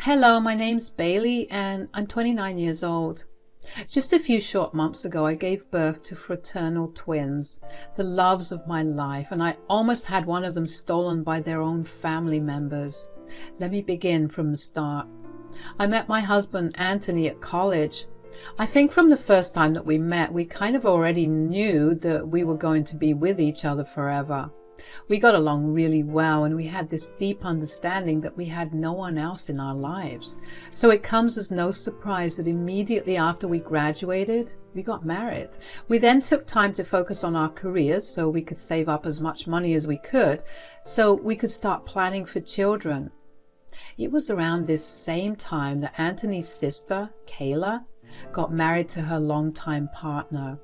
Hello, my name's Bailey and I'm 29 years old. Just a few short months ago, I gave birth to fraternal twins, the loves of my life, and I almost had one of them stolen by their own family members. Let me begin from the start. I met my husband Anthony at college. I think from the first time that we met, we kind of already knew that we were going to be with each other forever. We got along really well, and we had this deep understanding that we had no one else in our lives. So it comes as no surprise that immediately after we graduated, we got married. We then took time to focus on our careers so we could save up as much money as we could so we could start planning for children. It was around this same time that Anthony's sister, Kayla, got married to her longtime partner.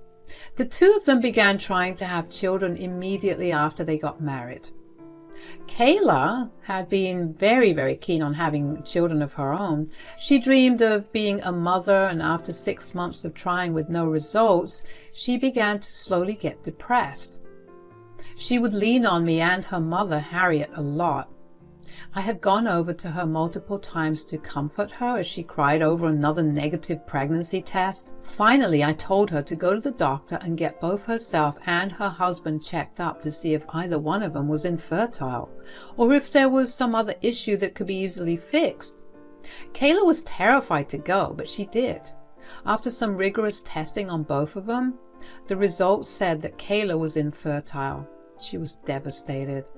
The two of them began trying to have children immediately after they got married. Kayla had been very keen on having children of her own. She dreamed of being a mother, and after 6 months of trying with no results, she began to slowly get depressed. She would lean on me and her mother, Harriet, a lot. I had gone over to her multiple times to comfort her as she cried over another negative pregnancy test. Finally, I told her to go to the doctor and get both herself and her husband checked up to see if either one of them was infertile, or if there was some other issue that could be easily fixed. Kayla was terrified to go, but she did. After some rigorous testing on both of them, the results said that Kayla was infertile. She was devastated.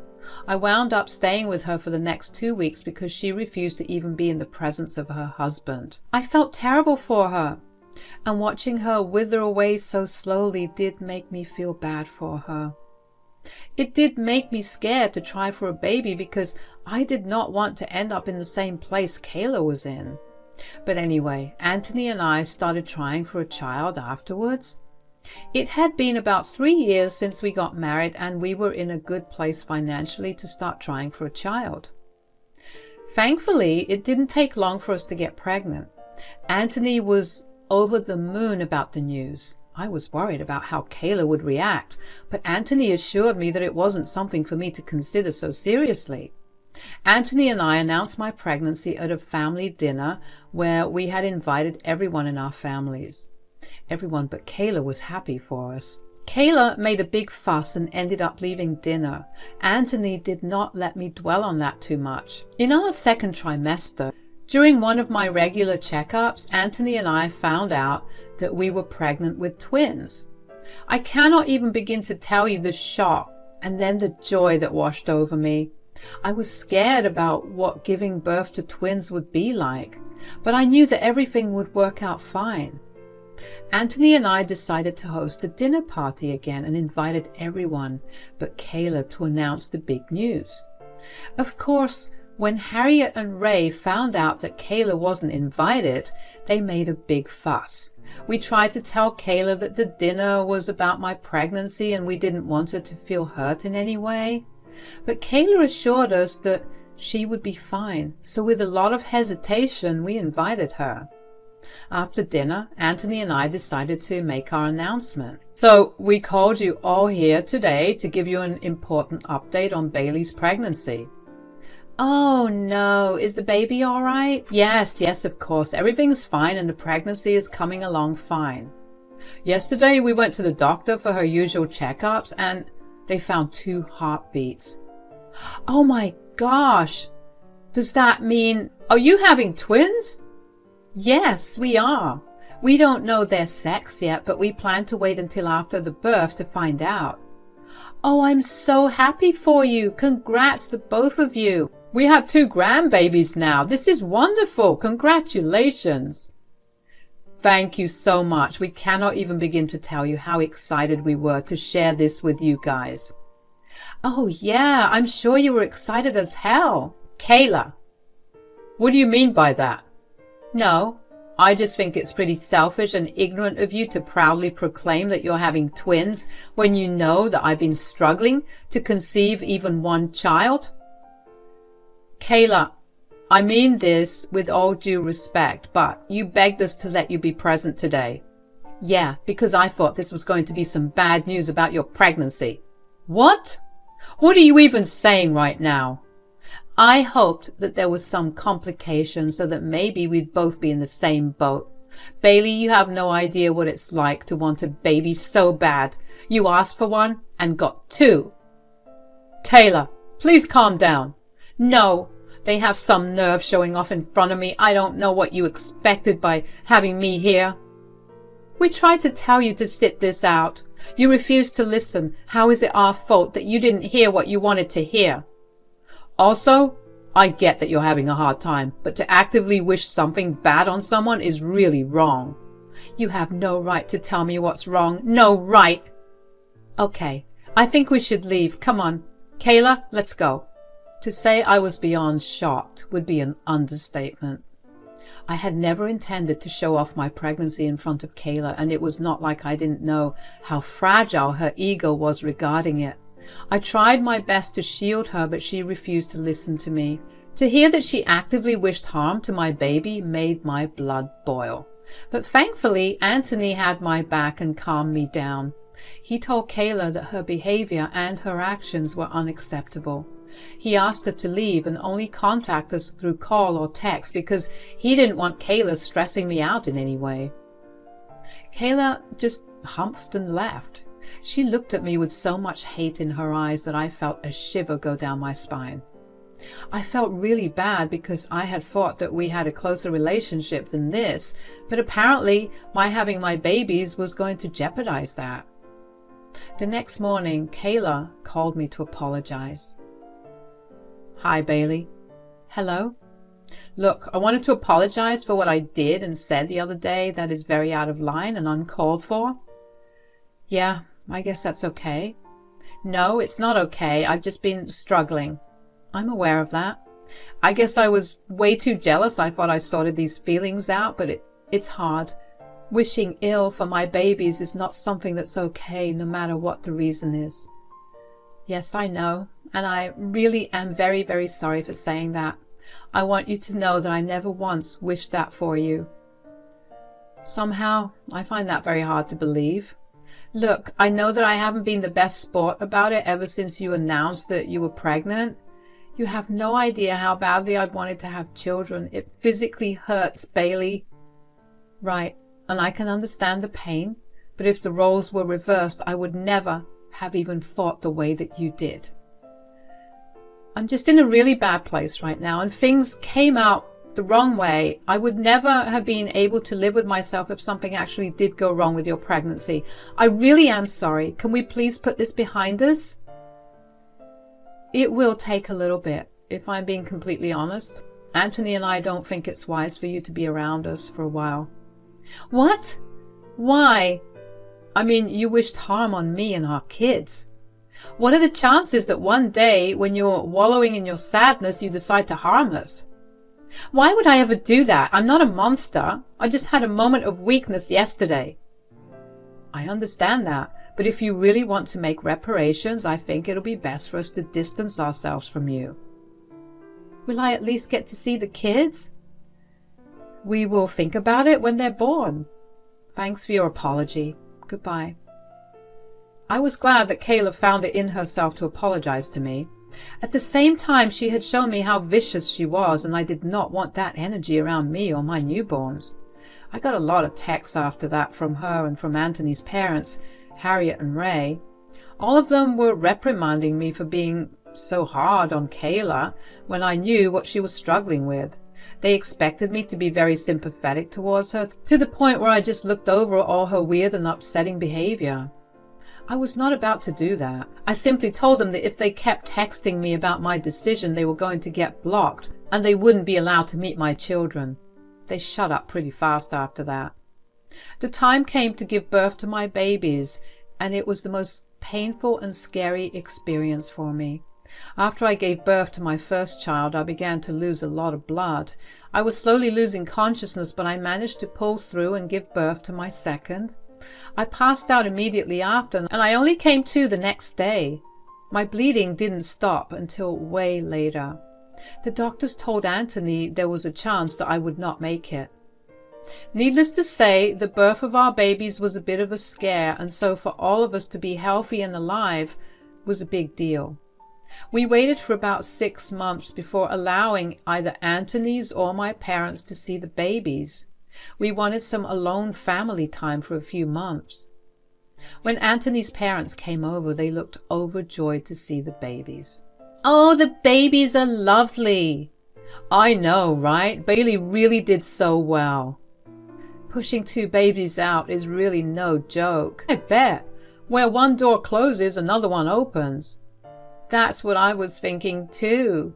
I wound up staying with her for the next 2 weeks because she refused to even be in the presence of her husband. I felt terrible for her, and watching her wither away so slowly did make me feel bad for her. It did make me scared to try for a baby because I did not want to end up in the same place Kayla was in. But anyway, Anthony and I started trying for a child afterwards. It had been about 3 years since we got married, and we were in a good place financially to start trying for a child. Thankfully, it didn't take long for us to get pregnant. Anthony was over the moon about the news. I was worried about how Kayla would react, but Anthony assured me that it wasn't something for me to consider so seriously. Anthony and I announced my pregnancy at a family dinner where we had invited everyone in our families. Everyone but Kayla was happy for us. Kayla made a big fuss and ended up leaving dinner. Anthony did not let me dwell on that too much. In our second trimester, during one of my regular checkups, Anthony and I found out that we were pregnant with twins. I cannot even begin to tell you the shock and then the joy that washed over me. I was scared about what giving birth to twins would be like, but I knew that everything would work out fine. Anthony and I decided to host a dinner party again and invited everyone but Kayla to announce the big news. Of course, when Harriet and Ray found out that Kayla wasn't invited, they made a big fuss. We tried to tell Kayla that the dinner was about my pregnancy and we didn't want her to feel hurt in any way. But Kayla assured us that she would be fine, so with a lot of hesitation, we invited her. After dinner, Anthony and I decided to make our announcement. So we called you all here today to give you an important update on Bailey's pregnancy. Oh no, is the baby all right? Yes, of course. Everything's fine and the pregnancy is coming along fine. Yesterday we went to the doctor for her usual checkups and they found 2 heartbeats. Oh my gosh! Does that mean... Are you having twins? Yes, we are. We don't know their sex yet, but we plan to wait until after the birth to find out. Oh, I'm so happy for you. Congrats to both of you. We have 2 grandbabies now. This is wonderful. Congratulations. Thank you so much. We cannot even begin to tell you how excited we were to share this with you guys. Oh yeah, I'm sure you were excited as hell. Kayla, what do you mean by that? No, I just think it's pretty selfish and ignorant of you to proudly proclaim that you're having twins when you know that I've been struggling to conceive even one child. Kayla, I mean this with all due respect, but you begged us to let you be present today. Yeah, because I thought this was going to be some bad news about your pregnancy. What? What are you even saying right now? I hoped that there was some complication so that maybe we'd both be in the same boat. Bailey, you have no idea what it's like to want a baby so bad. You asked for one and got two. Kayla, please calm down. No, they have some nerve showing off in front of me. I don't know what you expected by having me here. We tried to tell you to sit this out. You refused to listen. How is it our fault that you didn't hear what you wanted to hear? Also, I get that you're having a hard time, but to actively wish something bad on someone is really wrong. You have no right to tell me what's wrong. No right. Okay, I think we should leave. Come on. Kayla, let's go. To say I was beyond shocked would be an understatement. I had never intended to show off my pregnancy in front of Kayla, and it was not like I didn't know how fragile her ego was regarding it. I tried my best to shield her, but she refused to listen to me. To hear that she actively wished harm to my baby made my blood boil. But thankfully, Anthony had my back and calmed me down. He told Kayla that her behavior and her actions were unacceptable. He asked her to leave and only contact us through call or text because he didn't want Kayla stressing me out in any way. Kayla just humphed and left. She looked at me with so much hate in her eyes that I felt a shiver go down my spine. I felt really bad because I had thought that we had a closer relationship than this, but apparently my having my babies was going to jeopardize that. The next morning, Kayla called me to apologize. Hi, Bailey. Hello? Look, I wanted to apologize for what I did and said the other day that is very out of line and uncalled for. Yeah, I guess that's okay. No, it's not okay. I've just been struggling. I'm aware of that. I guess I was way too jealous. I thought I sorted these feelings out, but it's hard. Wishing ill for my babies is not something that's okay, no matter what the reason is. Yes, I know, and I really am very, very sorry for saying that. I want you to know that I never once wished that for you. Somehow, I find that very hard to believe. Look, I know that I haven't been the best sport about it ever since you announced that you were pregnant. You have no idea how badly I've wanted to have children. It physically hurts, Bailey. Right, and I can understand the pain, but if the roles were reversed, I would never have even thought the way that you did. I'm just in a really bad place right now, and things came out the wrong way. I would never have been able to live with myself if something actually did go wrong with your pregnancy. I really am sorry. Can we please put this behind us? It will take a little bit, if I'm being completely honest. Anthony and I don't think it's wise for you to be around us for a while. What? Why? I mean, you wished harm on me and our kids. What are the chances that one day, when you're wallowing in your sadness, you decide to harm us? Why would I ever do that? I'm not a monster. I just had a moment of weakness yesterday. I understand that, but if you really want to make reparations, I think it'll be best for us to distance ourselves from you. Will I at least get to see the kids? We will think about it when they're born. Thanks for your apology. Goodbye. I was glad that Kayla found it in herself to apologize to me. At the same time, she had shown me how vicious she was, and I did not want that energy around me or my newborns. I got a lot of texts after that from her and from Anthony's parents, Harriet and Ray. All of them were reprimanding me for being so hard on Kayla when I knew what she was struggling with. They expected me to be very sympathetic towards her, to the point where I just looked over all her weird and upsetting behavior. I was not about to do that. I simply told them that if they kept texting me about my decision, they were going to get blocked and they wouldn't be allowed to meet my children. They shut up pretty fast after that. The time came to give birth to my babies, and it was the most painful and scary experience for me. After I gave birth to my first child, I began to lose a lot of blood. I was slowly losing consciousness, but I managed to pull through and give birth to my second. I passed out immediately after, and I only came to the next day. My bleeding didn't stop until way later. The doctors told Anthony there was a chance that I would not make it. Needless to say, the birth of our babies was a bit of a scare, and so for all of us to be healthy and alive was a big deal. We waited for about 6 months before allowing either Anthony's or my parents to see the babies. We wanted some alone family time for a few months. When Anthony's parents came over, they looked overjoyed to see the babies. "Oh, the babies are lovely." "I know, right? Bailey really did so well." "Pushing 2 babies out is really no joke." "I bet. Where one door closes, another one opens." "That's what I was thinking too."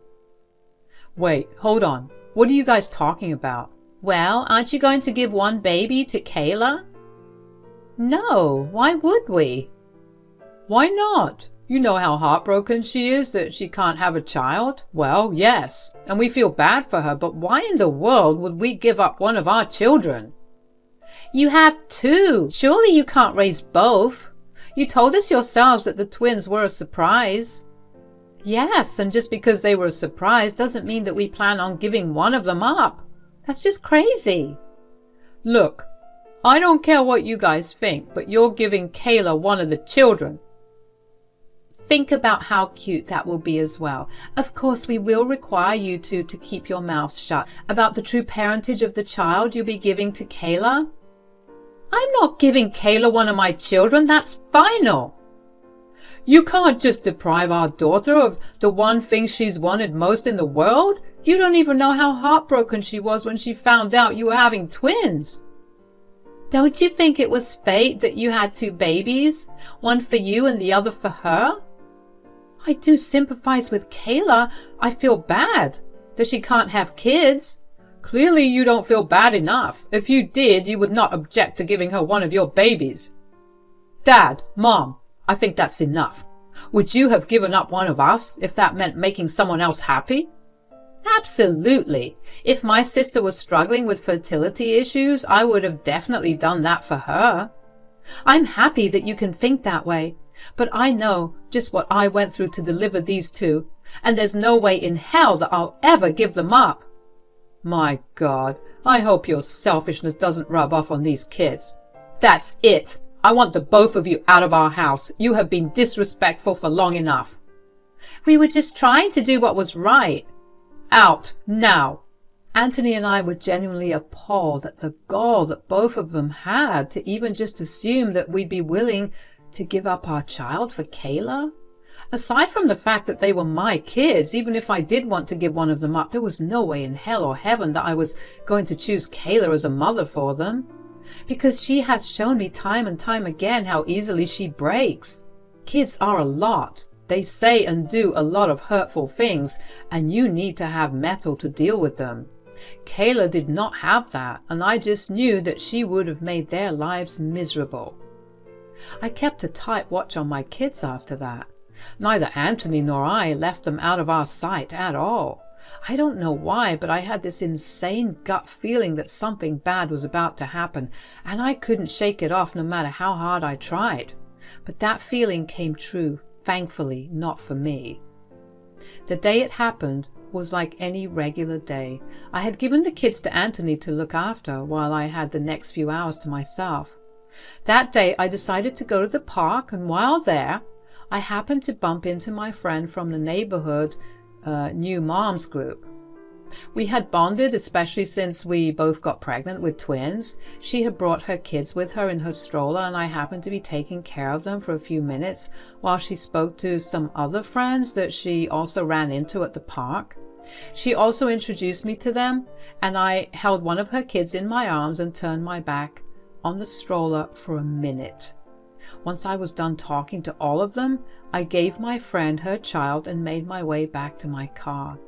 "Wait, hold on. What are you guys talking about?" "Well, aren't you going to give one baby to Kayla?" "No, why would we?" "Why not? You know how heartbroken she is that she can't have a child?" "Well, yes, and we feel bad for her, but why in the world would we give up one of our children?" "You have 2. Surely you can't raise both. You told us yourselves that the twins were a surprise." "Yes, and just because they were a surprise doesn't mean that we plan on giving one of them up. That's just crazy." "Look, I don't care what you guys think, but you're giving Kayla one of the children." "Think about how cute that will be as well. Of course, we will require you two to keep your mouths shut about the true parentage of the child you'll be giving to Kayla." "I'm not giving Kayla one of my children. That's final." "You can't just deprive our daughter of the one thing she's wanted most in the world. You don't even know how heartbroken she was when she found out you were having twins." "Don't you think it was fate that you had 2 babies? One for you and the other for her?" "I do sympathize with Kayla. I feel bad that she can't have kids." "Clearly you don't feel bad enough. If you did, you would not object to giving her one of your babies." "Dad, Mom, I think that's enough. Would you have given up one of us if that meant making someone else happy?" "Absolutely. If my sister was struggling with fertility issues, I would have definitely done that for her. I'm happy that you can think that way, but I know just what I went through to deliver these 2, and there's no way in hell that I'll ever give them up." "My God, I hope your selfishness doesn't rub off on these kids." "That's it. I want the both of you out of our house. You have been disrespectful for long enough." "We were just trying to do what was right." "Out, now." Anthony and I were genuinely appalled at the gall that both of them had to even just assume that we'd be willing to give up our child for Kayla. Aside from the fact that they were my kids, even if I did want to give one of them up, there was no way in hell or heaven that I was going to choose Kayla as a mother for them. Because she has shown me time and time again how easily she breaks. Kids are a lot. They say and do a lot of hurtful things, and you need to have mettle to deal with them. Kayla did not have that, and I just knew that she would have made their lives miserable. I kept a tight watch on my kids after that. Neither Anthony nor I left them out of our sight at all. I don't know why, but I had this insane gut feeling that something bad was about to happen, and I couldn't shake it off no matter how hard I tried. But that feeling came true, thankfully not for me. The day it happened was like any regular day. I had given the kids to Anthony to look after while I had the next few hours to myself. That day I decided to go to the park, and while there, I happened to bump into my friend from the neighborhood New Moms group. We had bonded, especially since we both got pregnant with twins. She had brought her kids with her in her stroller, and I happened to be taking care of them for a few minutes while she spoke to some other friends that she also ran into at the park. She also introduced me to them, and I held one of her kids in my arms and turned my back on the stroller for a minute. Once I was done talking to all of them, I gave my friend her child and made my way back to my car.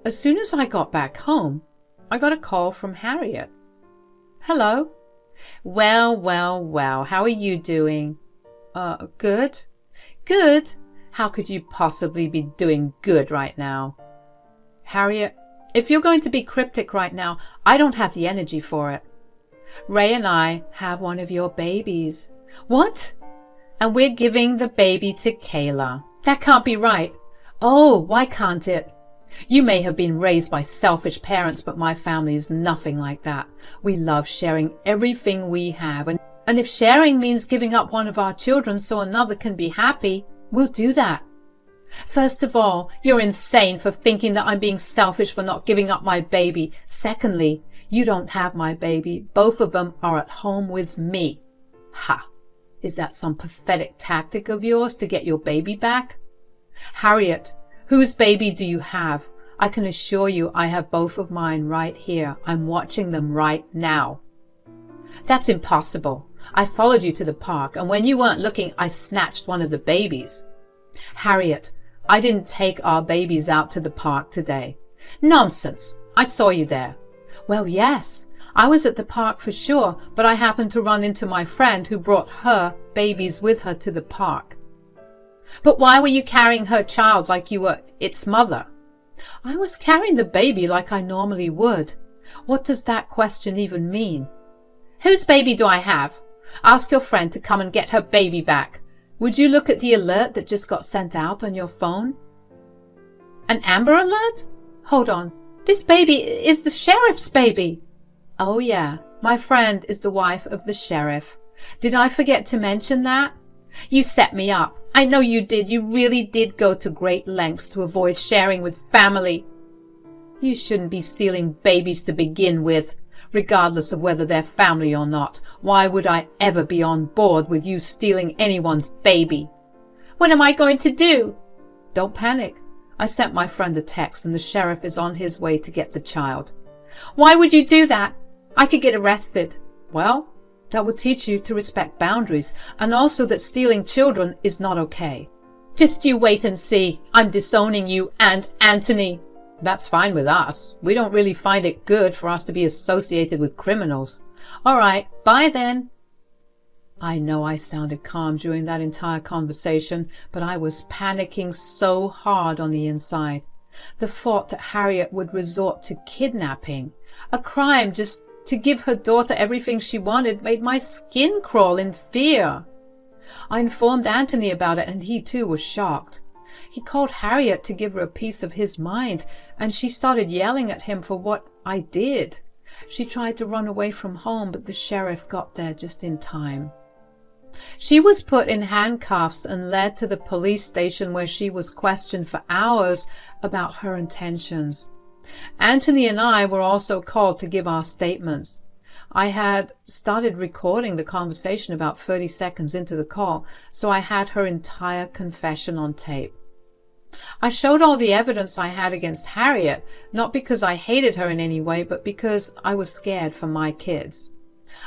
As soon as I got back home, I got a call from Harriet. "Hello." Well, how are you doing?" Good." "Good? How could you possibly be doing good right now?" "Harriet, if you're going to be cryptic right now, I don't have the energy for it. Ray and I have one of your babies." "What?" "And we're giving the baby to Kayla." "That can't be right." "Oh, why can't it? You may have been raised by selfish parents, but my family is nothing like that. We love sharing everything we have, and if sharing means giving up one of our children so another can be happy, we'll do that. First of all, you're insane for thinking that I'm being selfish for not giving up my baby. Secondly, you don't have my baby. Both of them are at home with me. Ha! Is that some pathetic tactic of yours to get your baby back? Harriet, whose baby do you have? I can assure you I have both of mine right here. I'm watching them right now. That's impossible. I followed you to the park, and when you weren't looking, I snatched one of the babies. Harriet, I didn't take our babies out to the park today. Nonsense. I saw you there. Well, yes, I was at the park for sure, but I happened to run into my friend who brought her babies with her to the park. But why were you carrying her child like you were its mother? I was carrying the baby like I normally would. What does that question even mean? Whose baby do I have? Ask your friend to come and get her baby back. Would you look at the alert that just got sent out on your phone? An Amber Alert? Hold on. This baby is the sheriff's baby. Oh yeah, my friend is the wife of the sheriff. Did I forget to mention that? You set me up. I know you did. You really did go to great lengths to avoid sharing with family. You shouldn't be stealing babies to begin with, regardless of whether they're family or not. Why would I ever be on board with you stealing anyone's baby? What am I going to do? Don't panic. I sent my friend a text and the sheriff is on his way to get the child. Why would you do that? I could get arrested. Well, that will teach you to respect boundaries and also that stealing children is not okay. Just you wait and see. I'm disowning you and Anthony. That's fine with us. We don't really find it good for us to be associated with criminals. All right, bye then. I know I sounded calm during that entire conversation, but I was panicking so hard on the inside. The thought that Harriet would resort to kidnapping, a crime just to give her daughter everything she wanted, made my skin crawl in fear. I informed Anthony about it, and he too was shocked. He called Harriet to give her a piece of his mind, and she started yelling at him for what I did. She tried to run away from home, but the sheriff got there just in time. She was put in handcuffs and led to the police station where she was questioned for hours about her intentions. Anthony and I were also called to give our statements. I had started recording the conversation about 30 seconds into the call, so I had her entire confession on tape. I showed all the evidence I had against Harriet, not because I hated her in any way, but because I was scared for my kids.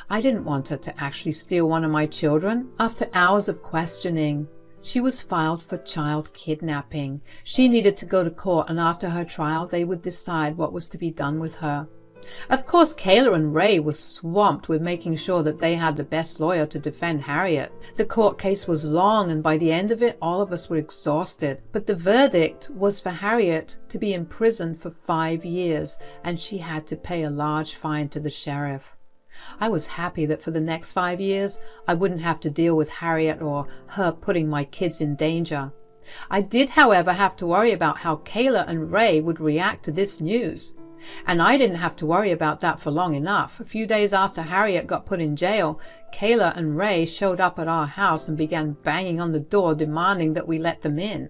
I didn't want her to actually steal one of my children. After hours of questioning, she was filed for child kidnapping. She needed to go to court, and after her trial, they would decide what was to be done with her. Of course, Kayla and Ray were swamped with making sure that they had the best lawyer to defend Harriet. The court case was long, and by the end of it, all of us were exhausted. But the verdict was for Harriet to be imprisoned for 5 years, and she had to pay a large fine to the sheriff. I was happy that for the next 5 years, I wouldn't have to deal with Harriet or her putting my kids in danger. I did, however, have to worry about how Kayla and Ray would react to this news. And I didn't have to worry about that for long enough. A few days after Harriet got put in jail, Kayla and Ray showed up at our house and began banging on the door demanding that we let them in.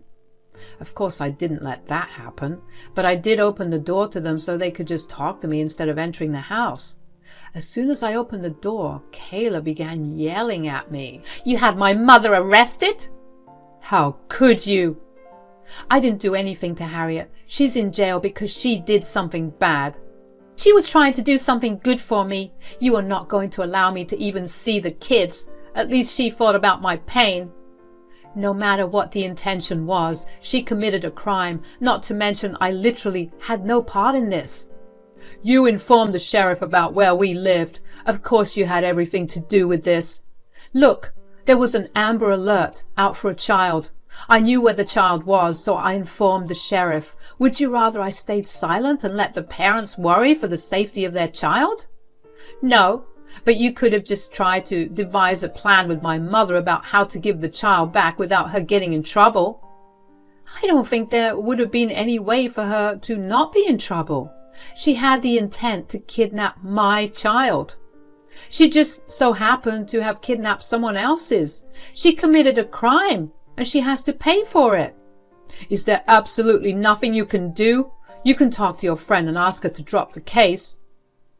Of course, I didn't let that happen, but I did open the door to them so they could just talk to me instead of entering the house. As soon as I opened the door, Kayla began yelling at me. "You had my mother arrested? How could you?" "I didn't do anything to Harriet. She's in jail because she did something bad. She was trying to do something good for me. You are not going to allow me to even see the kids. At least she thought about my pain." No matter what the intention was, she committed a crime, not to mention I literally had no part in this. "You informed the sheriff about where we lived. Of course you had everything to do with this. Look, there was an Amber Alert out for a child. I knew where the child was, so I informed the sheriff. Would you rather I stayed silent and let the parents worry for the safety of their child? No, but you could have just tried to devise a plan with my mother about how to give the child back without her getting in trouble." "I don't think there would have been any way for her to not be in trouble. She had the intent to kidnap my child. She just so happened to have kidnapped someone else's. She committed a crime, and she has to pay for it." Is there absolutely nothing you can do? You can talk to your friend and ask her to drop the case.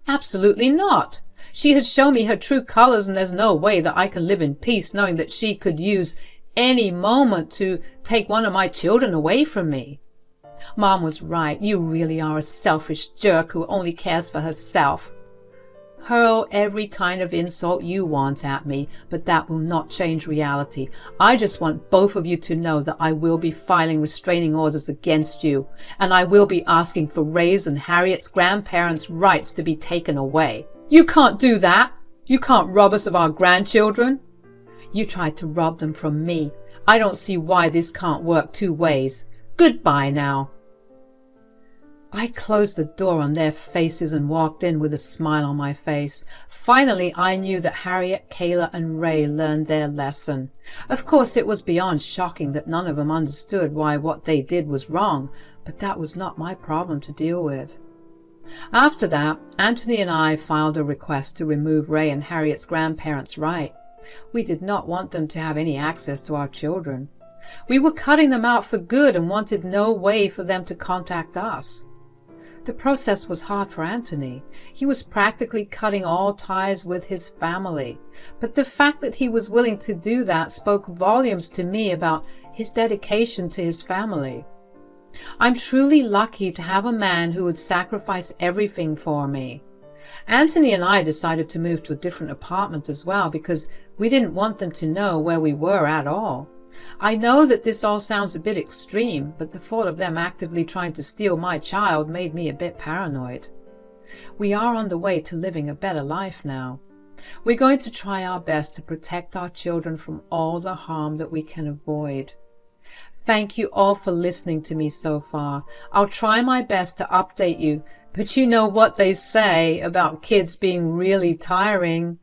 Absolutely not. She has shown me her true colors, and there's no way that I can live in peace knowing that she could use any moment to take one of my children away from me. Mom was right. You really are a selfish jerk who only cares for herself. Hurl every kind of insult you want at me, but that will not change reality. I just want both of you to know that I will be filing restraining orders against you, and I will be asking for Ray's and Harriet's grandparents' rights to be taken away. You can't do that. You can't rob us of our grandchildren. You tried to rob them from me. I don't see why this can't work two ways. Goodbye now. I closed the door on their faces and walked in with a smile on my face. Finally, I knew that Harriet, Kayla, and Ray learned their lesson. Of course, it was beyond shocking that none of them understood why what they did was wrong, but that was not my problem to deal with. After that, Anthony and I filed a request to remove Ray and Harriet's grandparents' right. We did not want them to have any access to our children. We were cutting them out for good and wanted no way for them to contact us. The process was hard for Anthony. He was practically cutting all ties with his family. But the fact that he was willing to do that spoke volumes to me about his dedication to his family. I'm truly lucky to have a man who would sacrifice everything for me. Anthony and I decided to move to a different apartment as well because we didn't want them to know where we were at all. I know that this all sounds a bit extreme, but the thought of them actively trying to steal my child made me a bit paranoid. We are on the way to living a better life now. We're going to try our best to protect our children from all the harm that we can avoid. Thank you all for listening to me so far. I'll try my best to update you, but you know what they say about kids being really tiring.